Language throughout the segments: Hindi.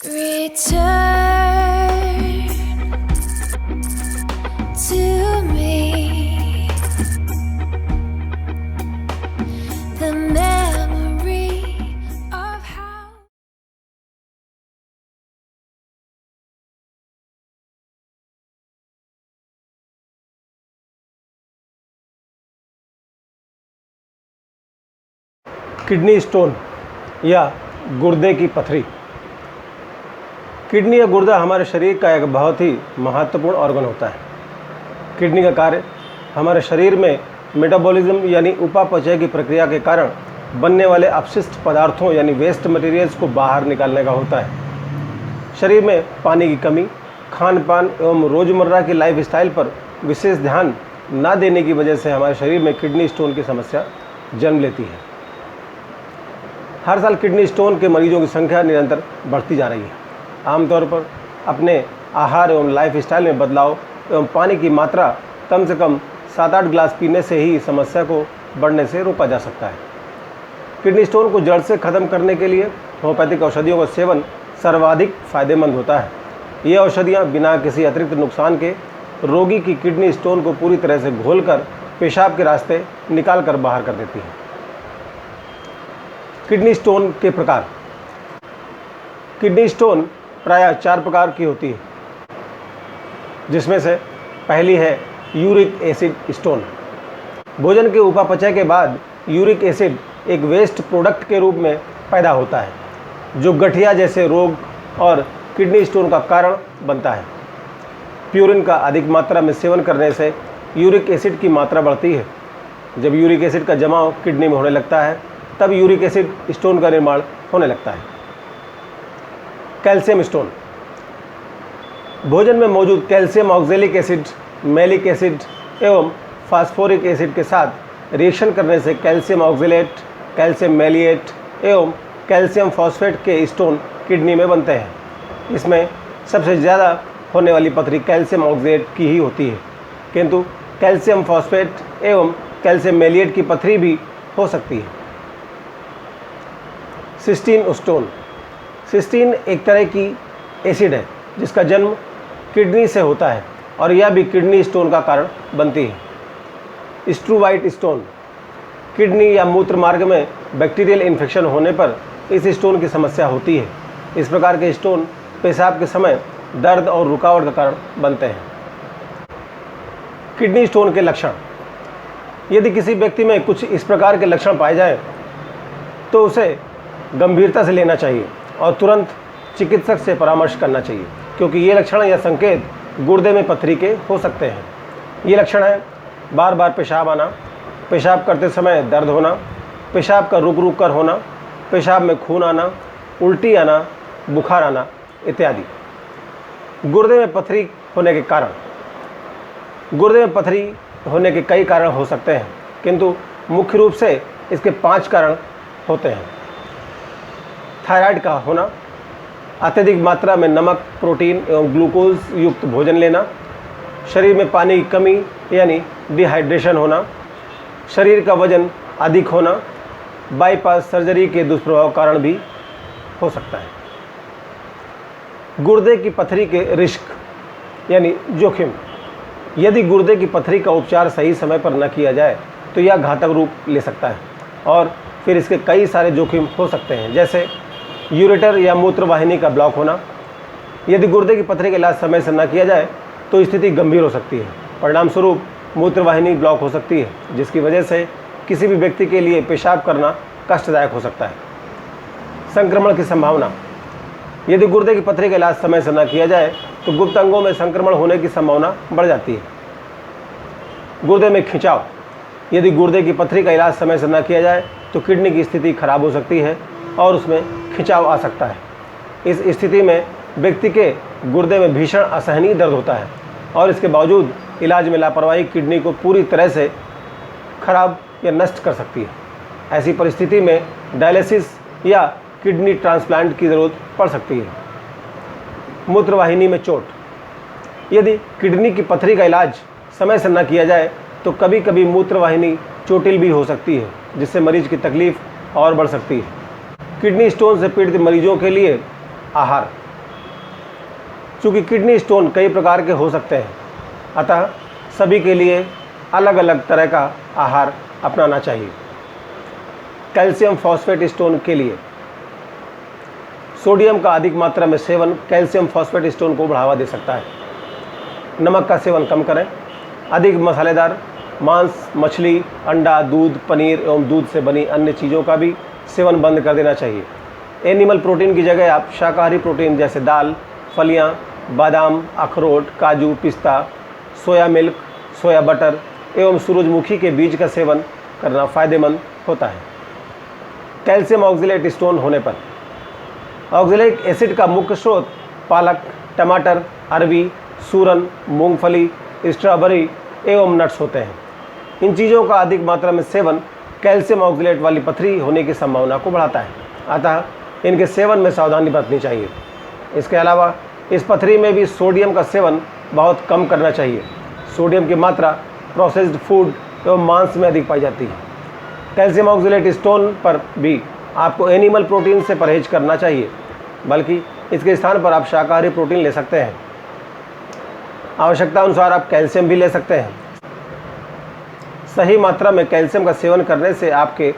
Return to me the memory of how kidney stone या गुर्दे की पथरी। किडनी या गुर्दा हमारे शरीर का एक बहुत ही महत्वपूर्ण ऑर्गन होता है। किडनी का कार्य हमारे शरीर में मेटाबॉलिज्म यानी उपापचय की प्रक्रिया के कारण बनने वाले अपशिष्ट पदार्थों यानी वेस्ट मटेरियल्स को बाहर निकालने का होता है। शरीर में पानी की कमी, खान पान एवं रोज़मर्रा की लाइफस्टाइल पर विशेष ध्यान न देने की वजह से हमारे शरीर में किडनी स्टोन की समस्या जन्म लेती है। हर साल किडनी स्टोन के मरीजों की संख्या निरंतर बढ़ती जा रही है। आमतौर पर अपने आहार एवं लाइफस्टाइल में बदलाव एवं पानी की मात्रा कम से कम 7-8 गिलास पीने से ही समस्या को बढ़ने से रोका जा सकता है। किडनी स्टोन को जड़ से ख़त्म करने के लिए होम्योपैथिक औषधियों का सेवन सर्वाधिक फायदेमंद होता है। ये औषधियाँ बिना किसी अतिरिक्त नुकसान के रोगी की किडनी स्टोन को पूरी तरह से घोलकर पेशाब के रास्ते निकाल कर बाहर कर देती हैं। किडनी स्टोन के प्रकार। किडनी स्टोन प्रायः 4 प्रकार की होती है, जिसमें से पहली है यूरिक एसिड स्टोन। भोजन के उपापचय के बाद यूरिक एसिड एक वेस्ट प्रोडक्ट के रूप में पैदा होता है, जो गठिया जैसे रोग और किडनी स्टोन का कारण बनता है। प्यूरिन का अधिक मात्रा में सेवन करने से यूरिक एसिड की मात्रा बढ़ती है। जब यूरिक एसिड का जमाव किडनी में होने लगता है, तब यूरिक एसिड स्टोन का निर्माण होने लगता है। Calcium stone. भोजन में मौजूद calcium oxalic acid, malic acid एवं फास्फोरिक एसिड के साथ रिएक्शन करने से कैल्शियम ऑक्जेलेट, कैल्शियम मैलिएट एवं कैल्शियम फॉस्फेट के स्टोन किडनी में बनते हैं। इसमें सबसे ज़्यादा होने वाली पथरी कैल्शियम ऑक्जेलेट की ही होती है, किंतु कैल्शियम फॉस्फेट एवं कैल्शियम मैलिएट की पथरी भी हो सकती है। Cysteine stone. सिस्टीन एक तरह की एसिड है जिसका जन्म किडनी से होता है और यह भी किडनी स्टोन का कारण बनती है। Struvite stone. किडनी या मूत्र मार्ग में बैक्टीरियल इन्फेक्शन होने पर इस स्टोन की समस्या होती है। इस प्रकार के स्टोन पेशाब के समय दर्द और रुकावट का कारण बनते हैं। किडनी स्टोन के लक्षण। यदि किसी व्यक्ति में कुछ इस प्रकार के लक्षण पाए जाएं, तो उसे गंभीरता से लेना चाहिए और तुरंत चिकित्सक से परामर्श करना चाहिए, क्योंकि ये लक्षण या संकेत गुर्दे में पथरी के हो सकते हैं। ये लक्षण हैं बार बार पेशाब आना, पेशाब करते समय दर्द होना, पेशाब का रुक रुक कर होना, पेशाब में खून आना, उल्टी आना, बुखार आना इत्यादि। गुर्दे में पथरी होने के कारण। गुर्दे में पथरी होने के कई कारण हो सकते हैं, किंतु मुख्य रूप से इसके 5 कारण होते हैं। थायराइड का होना, अत्यधिक मात्रा में नमक, प्रोटीन एवं ग्लूकोज युक्त भोजन लेना, शरीर में पानी की कमी यानी डिहाइड्रेशन होना, शरीर का वजन अधिक होना, बाईपास सर्जरी के दुष्प्रभाव कारण भी हो सकता है। गुर्दे की पथरी के रिस्क यानी जोखिम। यदि गुर्दे की पथरी का उपचार सही समय पर न किया जाए तो यह घातक रूप ले सकता है और फिर इसके कई सारे जोखिम हो सकते हैं, जैसे यूरेटर या मूत्र वाहिनी का ब्लॉक होना। यदि गुर्दे की पथरी का इलाज समय से न किया जाए तो स्थिति गंभीर हो सकती है। परिणाम स्वरूप मूत्र वाहिनी ब्लॉक हो सकती है, जिसकी वजह से किसी भी व्यक्ति के लिए पेशाब करना कष्टदायक हो सकता है। संक्रमण की संभावना। यदि गुर्दे की पथरी का इलाज समय से न किया जाए तो गुप्त अंगों में संक्रमण होने की संभावना बढ़ जाती है। गुर्दे में खिंचाव। यदि गुर्दे की पथरी का इलाज समय से न किया जाए तो किडनी की स्थिति खराब हो सकती है और उसमें खिंचाव आ सकता है। इस स्थिति में व्यक्ति के गुर्दे में भीषण असहनीय दर्द होता है और इसके बावजूद इलाज में लापरवाही किडनी को पूरी तरह से खराब या नष्ट कर सकती है। ऐसी परिस्थिति में डायलिसिस या किडनी ट्रांसप्लांट की ज़रूरत पड़ सकती है। मूत्रवाहिनी में चोट। यदि किडनी की पथरी का इलाज समय से न किया जाए तो कभी कभी मूत्रवाहिनी चोटिल भी हो सकती है, जिससे मरीज की तकलीफ और बढ़ सकती है। किडनी स्टोन से पीड़ित मरीजों के लिए आहार। चूँकि किडनी स्टोन कई प्रकार के हो सकते हैं, अतः सभी के लिए अलग अलग तरह का आहार अपनाना चाहिए। कैल्शियम फॉस्फेट स्टोन के लिए सोडियम का अधिक मात्रा में सेवन कैल्शियम फॉस्फेट स्टोन को बढ़ावा दे सकता है। नमक का सेवन कम करें। अधिक मसालेदार मांस, मछली, अंडा, दूध, पनीर एवं दूध से बनी अन्य चीज़ों का भी सेवन बंद कर देना चाहिए। एनिमल प्रोटीन की जगह आप शाकाहारी प्रोटीन जैसे दाल, फलियां, बादाम, अखरोट, काजू, पिस्ता, सोया मिल्क, सोया बटर एवं सूरजमुखी के बीज का सेवन करना फ़ायदेमंद होता है। कैल्शियम ऑक्जेलेट स्टोन होने पर ऑक्जेलिक एसिड का मुख्य स्रोत पालक, टमाटर, अरवी, सूरन, मूंगफली, स्ट्रॉबेरी एवं नट्स होते हैं। इन चीज़ों का अधिक मात्रा में सेवन कैल्शियम ऑक्जेलेट वाली पथरी होने की संभावना को बढ़ाता है, अतः इनके सेवन में सावधानी बरतनी चाहिए। इसके अलावा इस पथरी में भी सोडियम का सेवन बहुत कम करना चाहिए। सोडियम की मात्रा प्रोसेस्ड फूड एवं मांस में अधिक पाई जाती है। कैल्शियम ऑक्जेलेट स्टोन पर भी आपको एनिमल प्रोटीन से परहेज करना चाहिए, बल्कि इसके स्थान पर आप शाकाहारी प्रोटीन ले सकते हैं। आवश्यकता अनुसार आप कैल्शियम भी ले सकते हैं। सही मात्रा में कैल्शियम का सेवन करने से आपके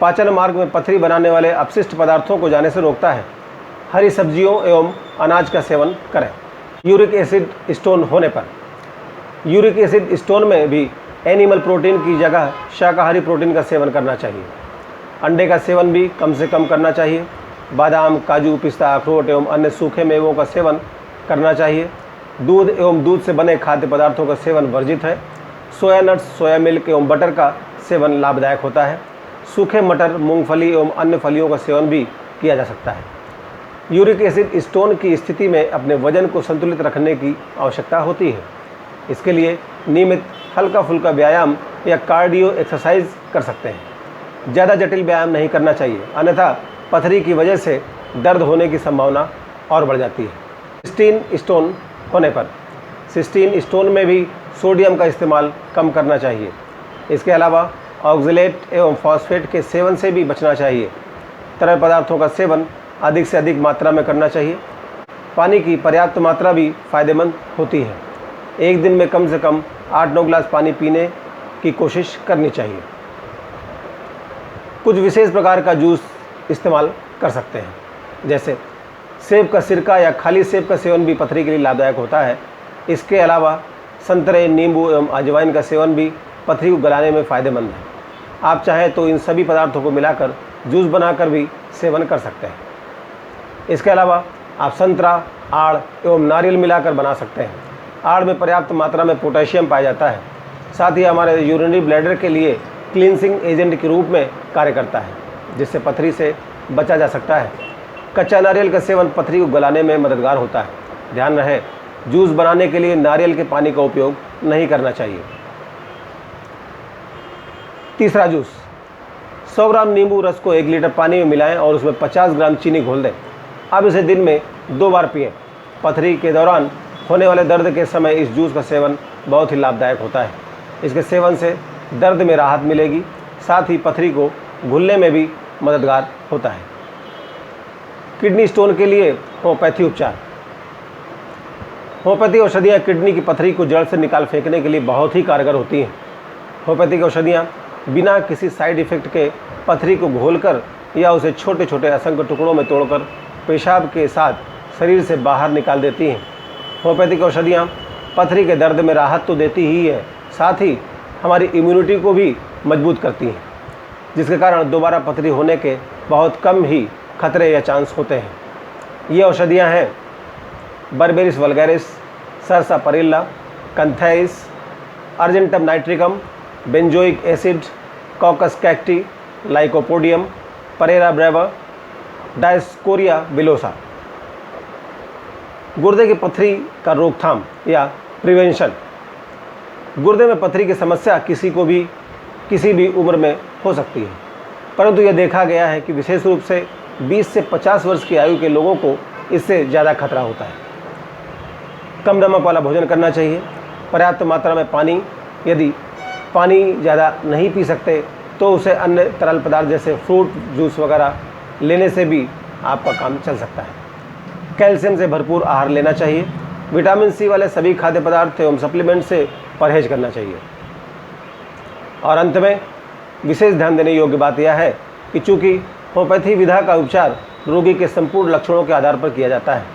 पाचन मार्ग में पथरी बनाने वाले अपशिष्ट पदार्थों को जाने से रोकता है। हरी सब्जियों एवं अनाज का सेवन करें। यूरिक एसिड स्टोन होने पर यूरिक एसिड स्टोन में भी एनिमल प्रोटीन की जगह शाकाहारी प्रोटीन का सेवन करना चाहिए। अंडे का सेवन भी कम से कम करना चाहिए। बादाम, काजू, पिस्ता, अखरोट एवं अन्य सूखे मेवों का सेवन करना चाहिए। दूध एवं दूध से बने खाद्य पदार्थों का सेवन वर्जित है। सोया नट्स, सोया मिल्क एवं बटर का सेवन लाभदायक होता है। सूखे मटर, मूंगफली एवं अन्य फलियों का सेवन भी किया जा सकता है। यूरिक एसिड स्टोन की स्थिति में अपने वजन को संतुलित रखने की आवश्यकता होती है। इसके लिए नियमित हल्का फुल्का व्यायाम या कार्डियो एक्सरसाइज कर सकते हैं। ज़्यादा जटिल व्यायाम नहीं करना चाहिए, अन्यथा पथरी की वजह से दर्द होने की संभावना और बढ़ जाती है। सिस्टीन स्टोन होने पर सिस्टीन स्टोन में भी सोडियम का इस्तेमाल कम करना चाहिए। इसके अलावा ऑक्जेलेट एवं फॉस्फेट के सेवन से भी बचना चाहिए। तरल पदार्थों का सेवन अधिक से अधिक मात्रा में करना चाहिए। पानी की पर्याप्त मात्रा भी फायदेमंद होती है। एक दिन में कम से कम 8-9 गिलास पानी पीने की कोशिश करनी चाहिए। कुछ विशेष प्रकार का जूस इस्तेमाल कर सकते हैं, जैसे सेब का सिरका या खाली सेब का सेवन भी पथरी के लिए लाभदायक होता है। इसके अलावा संतरे, नींबू एवं अजवाइन का सेवन भी पथरी को गलाने में फ़ायदेमंद है। आप चाहें तो इन सभी पदार्थों को मिलाकर जूस बनाकर भी सेवन कर सकते हैं। इसके अलावा आप संतरा, आड़ एवं नारियल मिलाकर बना सकते हैं। आड़ में पर्याप्त मात्रा में पोटेशियम पाया जाता है, साथ ही हमारे यूरिनरी ब्लैडर के लिए क्लींसिंग एजेंट के रूप में कार्य करता है, जिससे पथरी से बचा जा सकता है। कच्चा नारियल का सेवन पथरी को गलाने में मददगार होता है। ध्यान रहे, जूस बनाने के लिए नारियल के पानी का उपयोग नहीं करना चाहिए। तीसरा जूस, 100 ग्राम नींबू रस को 1 लीटर पानी में मिलाएं और उसमें 50 ग्राम चीनी घोल दें। अब इसे दिन में 2 बार पिएं। पथरी के दौरान होने वाले दर्द के समय इस जूस का सेवन बहुत ही लाभदायक होता है। इसके सेवन से दर्द में राहत मिलेगी, साथ ही पथरी को घुलने में भी मददगार होता है। किडनी स्टोन के लिए होम्योपैथी उपचार। होम्योपैथी औषधियाँ किडनी की पथरी को जड़ से निकाल फेंकने के लिए बहुत ही कारगर होती हैं। होम्योपैथिक औषधियाँ बिना किसी साइड इफ़ेक्ट के पथरी को घोलकर या उसे छोटे छोटे असंख्य टुकड़ों में तोड़कर पेशाब के साथ शरीर से बाहर निकाल देती हैं। होम्योपैथिक औषधियाँ पथरी के दर्द में राहत तो देती ही है, साथ ही हमारी इम्यूनिटी को भी मजबूत करती हैं, जिसके कारण दोबारा पथरी होने के बहुत कम ही खतरे या चांस होते हैं। ये औषधियाँ हैं berberis vulgaris, sarsaparilla, cantharis, argentum nitricum, benzoic acid, coccus cacti, lycopodium, pareira brava, dioscorea villosa. गुर्दे की पथरी का रोकथाम या प्रिवेंशन। गुर्दे में पथरी की समस्या किसी भी उम्र में हो सकती है, परंतु यह देखा गया है कि विशेष रूप से 20 से 50 वर्ष की आयु के लोगों को इससे ज़्यादा खतरा होता है। कम नमक वाला भोजन करना चाहिए। पर्याप्त मात्रा में पानी। यदि पानी ज़्यादा नहीं पी सकते तो उसे अन्य तरल पदार्थ जैसे फ्रूट जूस वगैरह लेने से भी आपका काम चल सकता है। कैल्शियम से भरपूर आहार लेना चाहिए। विटामिन सी वाले सभी खाद्य पदार्थ एवं सप्लीमेंट से परहेज करना चाहिए। और अंत में विशेष ध्यान देने योग्य बात यह है कि चूँकि होम्योपैथी विधा का उपचार रोगी के संपूर्ण लक्षणों के आधार पर किया जाता है,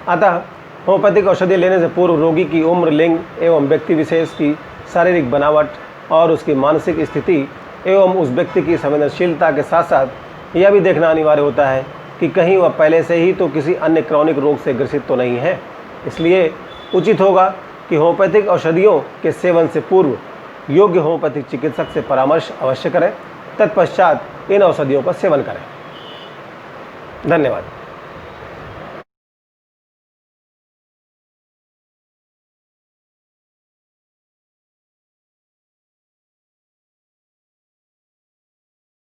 अतः होम्योपैथिक औषधि लेने से पूर्व रोगी की उम्र, लिंग एवं व्यक्ति विशेष की शारीरिक बनावट और उसकी मानसिक स्थिति एवं उस व्यक्ति की संवेदनशीलता के साथ साथ यह भी देखना अनिवार्य होता है कि कहीं वह पहले से ही तो किसी अन्य क्रॉनिक रोग से ग्रसित तो नहीं है। इसलिए उचित होगा कि होम्योपैथिक औषधियों के सेवन से पूर्व योग्य होम्योपैथिक चिकित्सक से परामर्श अवश्य करें, तत्पश्चात इन औषधियों का सेवन करें। धन्यवाद।